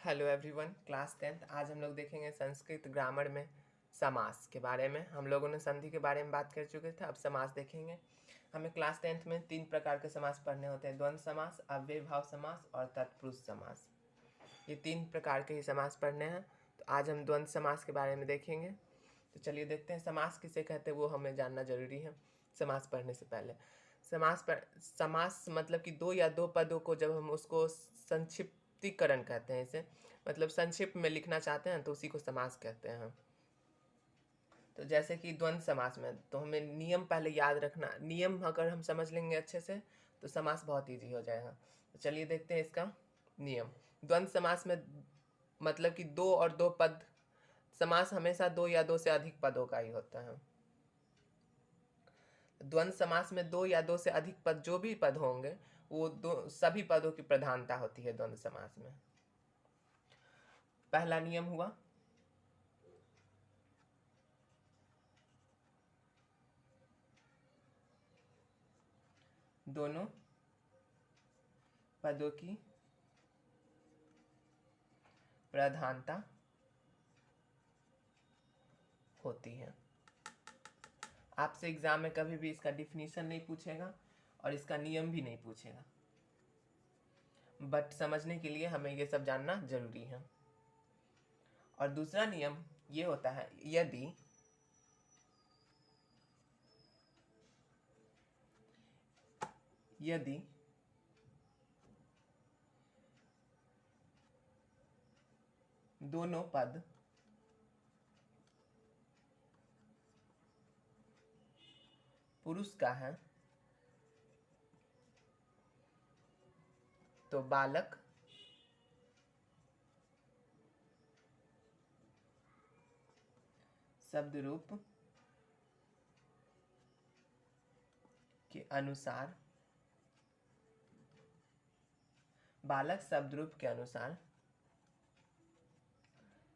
Hello everyone, class 10th। आज हम लोग देखेंगे संस्कृत ग्रामर में समास के बारे में। हम लोगों ने संधि के बारे में बात कर चुके थे, अब समास देखेंगे। हमें क्लास 10th में 3 प्रकार के समास पढ़ने होते हैं: द्वंद्व समास, अव्ययभाव समास और तत्पुरुष समास। ये 3 प्रकार के ही समास पढ़ने हैं। तो आज हम द्वंद्व समास के बारे में देखेंगे। तो चलिए देखते हैं समास किसे कहते हैं, वो हमें जानना जरूरी है समास पढ़ने से पहले। समास मतलब कि दो या दो पदों को जब हम उसको संक्षिप्तीकरण कहते हैं, इसे मतलब संक्षिप्त में लिखना चाहते हैं तो उसी को समास कहते हैं। तो जैसे कि द्वंद्व समास में तो हमें नियम पहले याद रखना, नियम अगर हम समझ लेंगे अच्छे से तो समास बहुत इजी हो जाएगा। तो चलिए देखते हैं इसका नियम। द्वंद्व समास में मतलब कि दो और दो पद, समास हमेशा दो या दो से अधिक पदों का ही होता है। द्वंद्व समास में दो या दो से अधिक पद, जो भी पद होंगे वो दो सभी पदों की प्रधानता होती है द्वंद्व समास में। पहला नियम हुआ दोनों पदों की प्रधानता होती है। आपसे एग्जाम में कभी भी इसका डिफिनीशन नहीं पूछेगा और इसका नियम भी नहीं पूछेगा, बट समझने के लिए हमें ये सब जानना जरूरी है। और दूसरा नियम ये होता है, यदि दोनों पद पुरुष का है तो बालक शब्द रूप के अनुसार, बालक शब्द रूप के अनुसार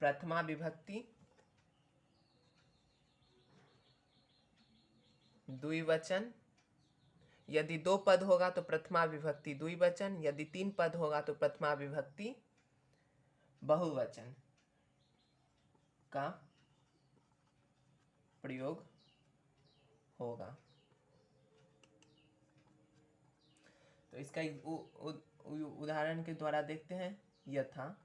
प्रथमा विभक्ति द्विवचन, यदि दो पद होगा तो प्रथमा विभक्ति द्विवचन, यदि 3 पद होगा तो प्रथमा विभक्ति बहुवचन का प्रयोग होगा। तो इसका एक उदाहरण के द्वारा देखते हैं। यथा,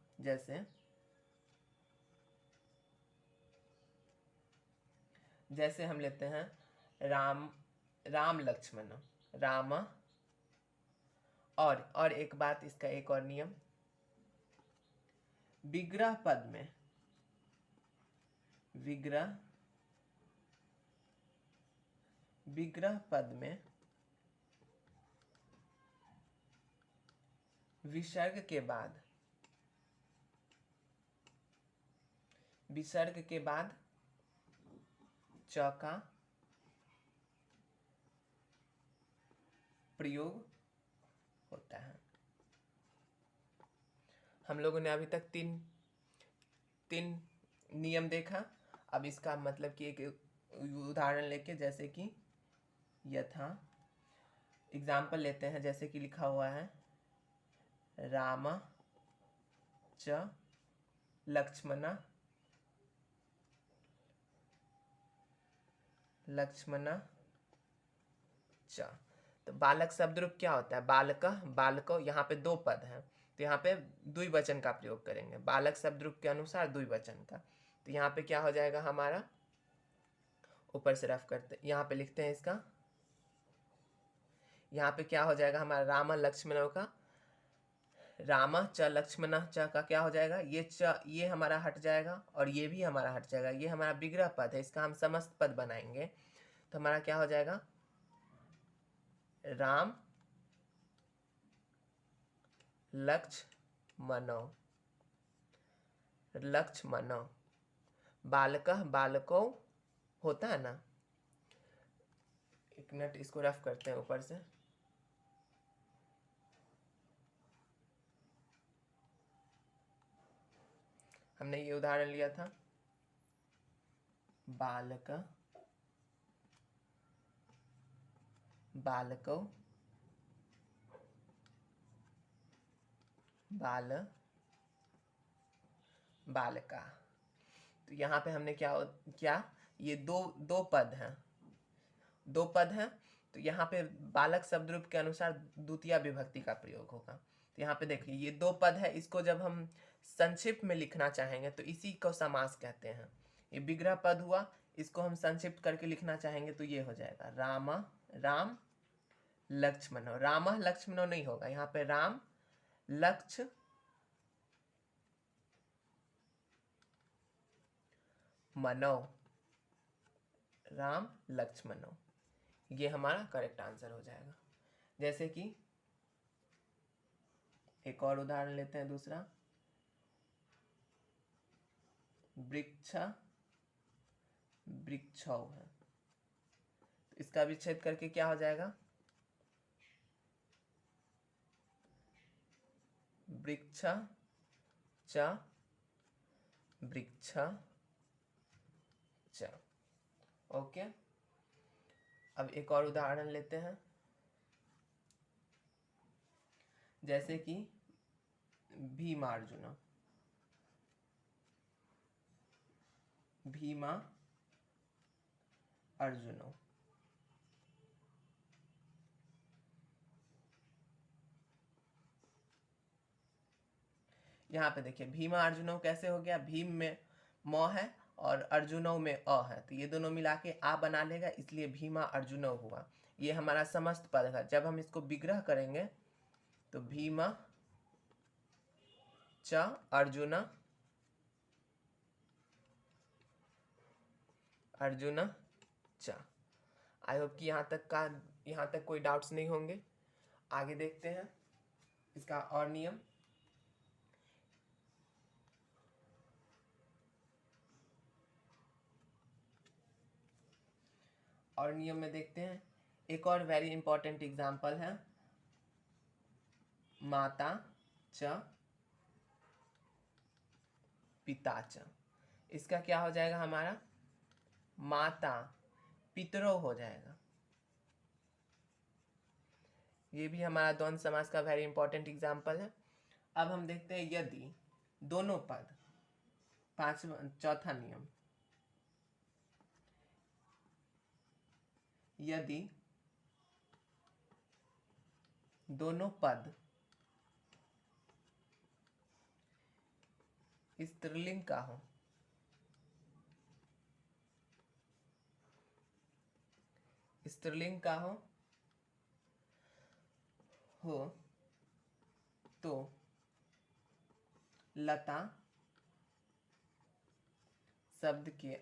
जैसे हम लेते हैं राम लक्ष्मण, राम। और एक बात, इसका एक और नियम, विग्रह पद में विसर्ग के बाद च का प्रयोग होता है। हम लोगों ने अभी तक तीन नियम देखा। अब इसका मतलब कि एक उदाहरण लेके, जैसे कि यथा एग्जाम्पल लेते हैं, जैसे कि लिखा हुआ है राम च लक्ष्मण च। तो बालक शब्द रूप क्या होता है? बालक, यहाँ पे 2 पद हैं तो यहाँ पे द्विवचन का प्रयोग करेंगे, बालक शब्द रूप के अनुसार द्विवचन का। तो यहाँ पे क्या हो जाएगा हमारा, ऊपर से रफ करते, यहाँ पे लिखते हैं इसका, यहाँ पे क्या हो जाएगा हमारा राम लक्ष्मण का, राम च लक्ष्मण च का क्या हो जाएगा, ये हमारा हट जाएगा और ये भी हमारा हट जाएगा। ये हमारा विग्रह पद है, इसका हम समस्त पद बनाएंगे तो हमारा क्या हो जाएगा, राम लक्ष्मण बालको होता है ना। एक मिनट, इसको रफ करते हैं ऊपर से। हमने ये उदाहरण लिया था, बालको बालका। तो यहाँ पे हमने क्या ये दो पद हैं, तो यहाँ पे बालक शब्द रूप के अनुसार द्वितीय विभक्ति का प्रयोग होगा। तो यहाँ पे देखिए ये दो पद है, इसको जब हम संक्षिप्त में लिखना चाहेंगे तो इसी को समास कहते हैं। ये विग्रह पद हुआ, इसको हम संक्षिप्त करके लिखना चाहेंगे तो ये हो जाएगा राम लक्ष्मणो। राम लक्ष्मणो नहीं होगा, यहाँ पे राम लक्ष्मणो, ये हमारा करेक्ट आंसर हो जाएगा। जैसे कि एक और उदाहरण लेते हैं, दूसरा वृक्षौ है, तो इसका विच्छेद करके क्या हो जाएगा, वृक्ष च। ओके, अब एक और उदाहरण लेते हैं, जैसे कि भीमा अर्जुनो। यहाँ पे देखिए भीमा अर्जुनो कैसे हो गया, भीम में म है और अर्जुनो में अ है, तो ये दोनों मिला के आ बना लेगा, इसलिए भीमा अर्जुनो हुआ। ये हमारा समस्त पद है। जब हम इसको विग्रह करेंगे तो भीमा च अर्जुन च। आई होप कि यहाँ तक कोई डाउट्स नहीं होंगे। आगे देखते हैं इसका और नियम। और नियम में देखते हैं, एक और वेरी इंपॉर्टेंट एग्जाम्पल है, माता च पिता च। इसका क्या हो जाएगा, हमारा माता पितरो हो जाएगा। ये भी हमारा द्वंद्व समास का वेरी इंपॉर्टेंट एग्जाम्पल है। अब हम देखते हैं यदि दोनों पद, चौथा नियम, यदि दोनों पद स्त्रीलिंग का हो, तो लता शब्द के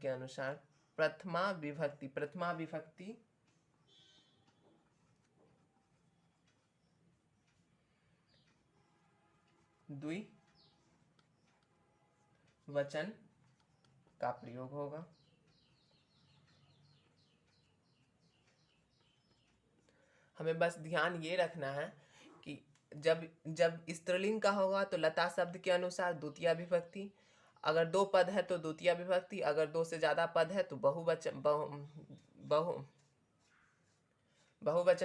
अनुसार प्रथमा विभक्ति द्विवचन का प्रयोग होगा। हमें बस ध्यान ये रखना है कि जब स्त्रीलिंग का होगा तो लता शब्द के अनुसार द्वितीय विभक्ति, अगर दो पद है तो द्वितीय विभक्ति, अगर दो से ज्यादा पद है तो बहुवचन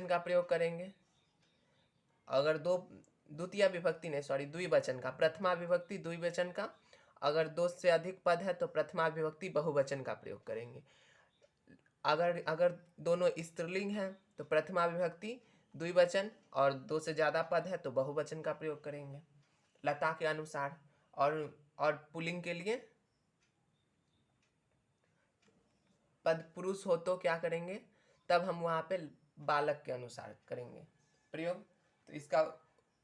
का प्रयोग करेंगे। अगर द्विवचन का, प्रथमा विभक्ति द्विवचन का, अगर दो से अधिक पद है तो प्रथमा विभक्ति बहुवचन का प्रयोग करेंगे। अगर दोनों स्त्रीलिंग है तो प्रथमा विभक्ति द्विवचन, और दो से ज्यादा पद है तो बहुवचन का प्रयोग करेंगे लता के अनुसार। और पुल्लिंग के लिए पद पुरुष हो तो क्या करेंगे, तब हम वहां पे बालक के अनुसार करेंगे प्रयोग। तो इसका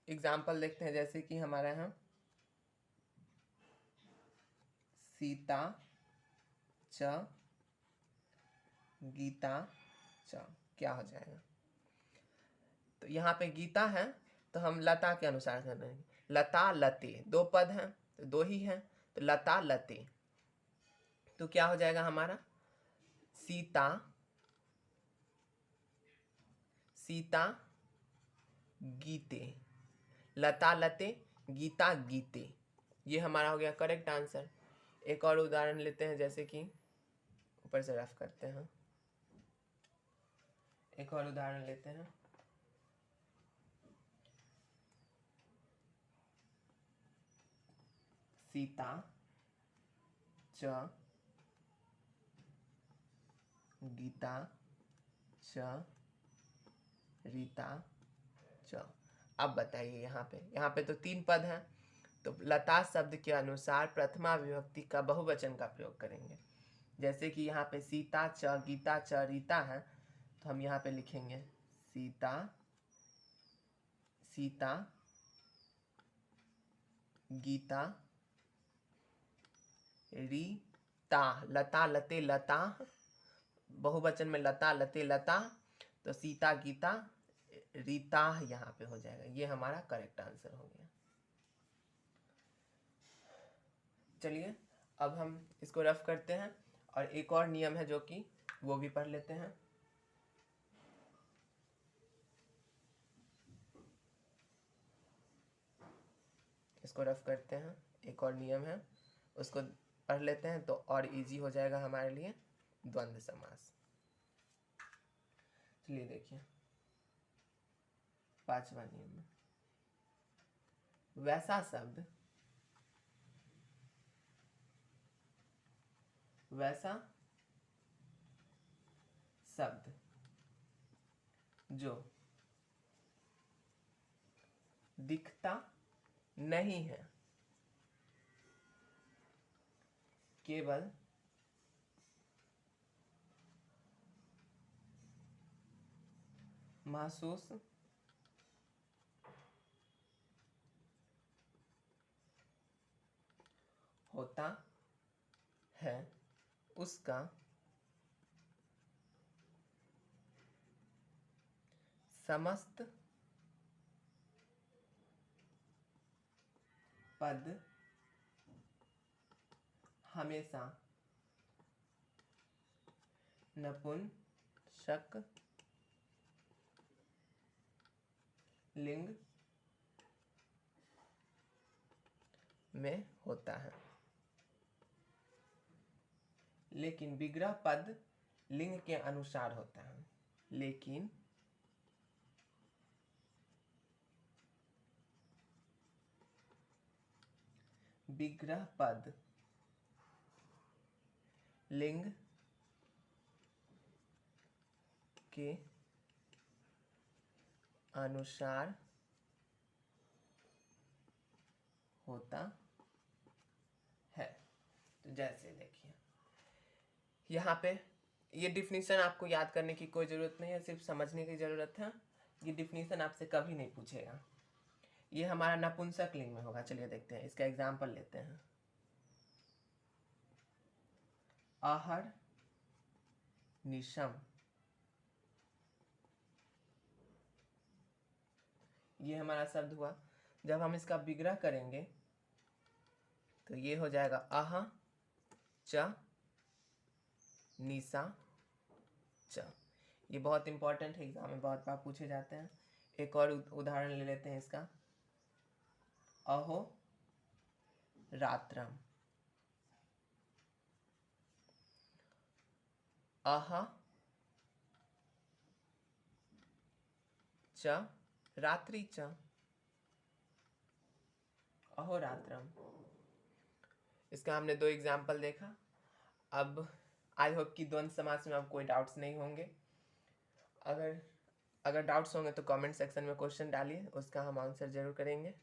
एग्जाम्पल देखते हैं, जैसे कि हमारे यहाँ सीता च गीता च, क्या हो जाएगा, तो यहाँ पे गीता है तो हम लता के अनुसार कर रहे हैं। लता लते, दो पद हैं तो दो ही हैं, तो लता लते, तो क्या हो जाएगा हमारा सीता गीते, लता लते गीता गीते, ये हमारा हो गया करेक्ट आंसर। एक और उदाहरण लेते हैं, जैसे कि ऊपर से रफ करते हैं, एक और उदाहरण लेते हैं। सीता च गीता च रीता च। अब बताइए यहाँ पे तो 3 पद हैं, तो लता शब्द के अनुसार प्रथमा विभक्ति का बहुवचन का प्रयोग करेंगे। जैसे कि यहाँ पे सीता च गीता च रीता है, तो हम यहाँ पे लिखेंगे सीता सीता गीता रीता। लता लते लता, बहुवचन में लता लते लता, तो सीता गीता रीता यहाँ पे हो जाएगा। ये हमारा करेक्ट आंसर हो गया। चलिए अब हम इसको रफ करते हैं, और एक और नियम है जो कि वो भी पढ़ लेते हैं। इसको रफ करते हैं, एक और नियम है उसको पढ़ लेते हैं, तो और इजी हो जाएगा हमारे लिए द्वंद्व समास। चलिए देखिए 5वां नियम, वैसा शब्द जो दिखता नहीं है, केवल महसूस होता है, उसका समस्त पद हमेशा नपुंसक लिंग में होता है, लेकिन विग्रह पद लिंग के अनुसार होता है। लेकिन विग्रह पद लिंग के अनुसार होता है। तो जैसे देखिए यहाँ पे ये डिफिनीशन आपको याद करने की कोई ज़रूरत नहीं है, सिर्फ समझने की ज़रूरत है। ये डिफिनीशन आपसे कभी नहीं पूछेगा। ये हमारा नपुंसक लिंग में होगा। चलिए देखते हैं, इसका एग्जाम्पल लेते हैं। आहर निशम, ये हमारा शब्द हुआ। जब हम इसका विग्रह करेंगे तो ये हो जाएगा आह च निशा च। ये बहुत इंपॉर्टेंट है, एग्जाम में बहुत बार पूछे जाते हैं। एक और उदाहरण ले लेते हैं इसका। अहो रात्रम, आह च रात्रि च, अहोरात्रम। इसका हमने 2 एग्जाम्पल देखा। अब आई होप कि द्वंद्व समास में अब कोई डाउट्स नहीं होंगे। अगर डाउट्स होंगे तो कमेंट सेक्शन में क्वेश्चन डालिए, उसका हम आंसर जरूर करेंगे।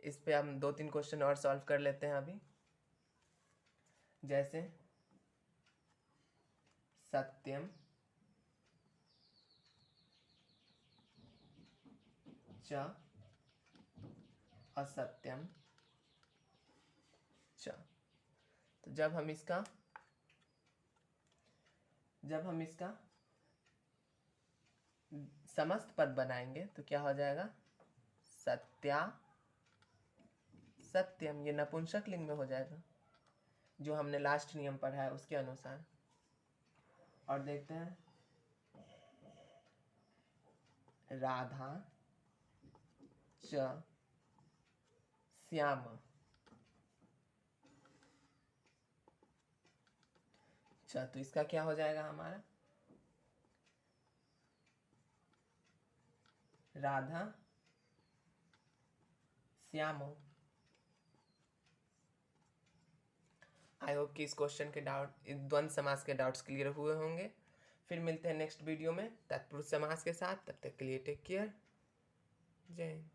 इस पे हम 2-3 क्वेश्चन और सॉल्व कर लेते हैं अभी। जैसे सत्यम च असत्यम च। तो जब हम इसका समस्त पद बनाएंगे तो क्या हो जाएगा? सत्या सत्यम। ये नपुंसक लिंग में हो जाएगा, जो हमने लास्ट नियम पढ़ा है उसके अनुसार। और देखते हैं राधा च श्याम। अच्छा, तो इसका क्या हो जाएगा हमारा? राधा श्यामो। आई होप कि इस क्वेश्चन के डाउट, द्वंद्व समास के डाउट्स क्लियर हुए होंगे। फिर मिलते हैं नेक्स्ट वीडियो में तत्पुरुष समास के साथ। तब तक के लिए टेक केयर। जय हिंद।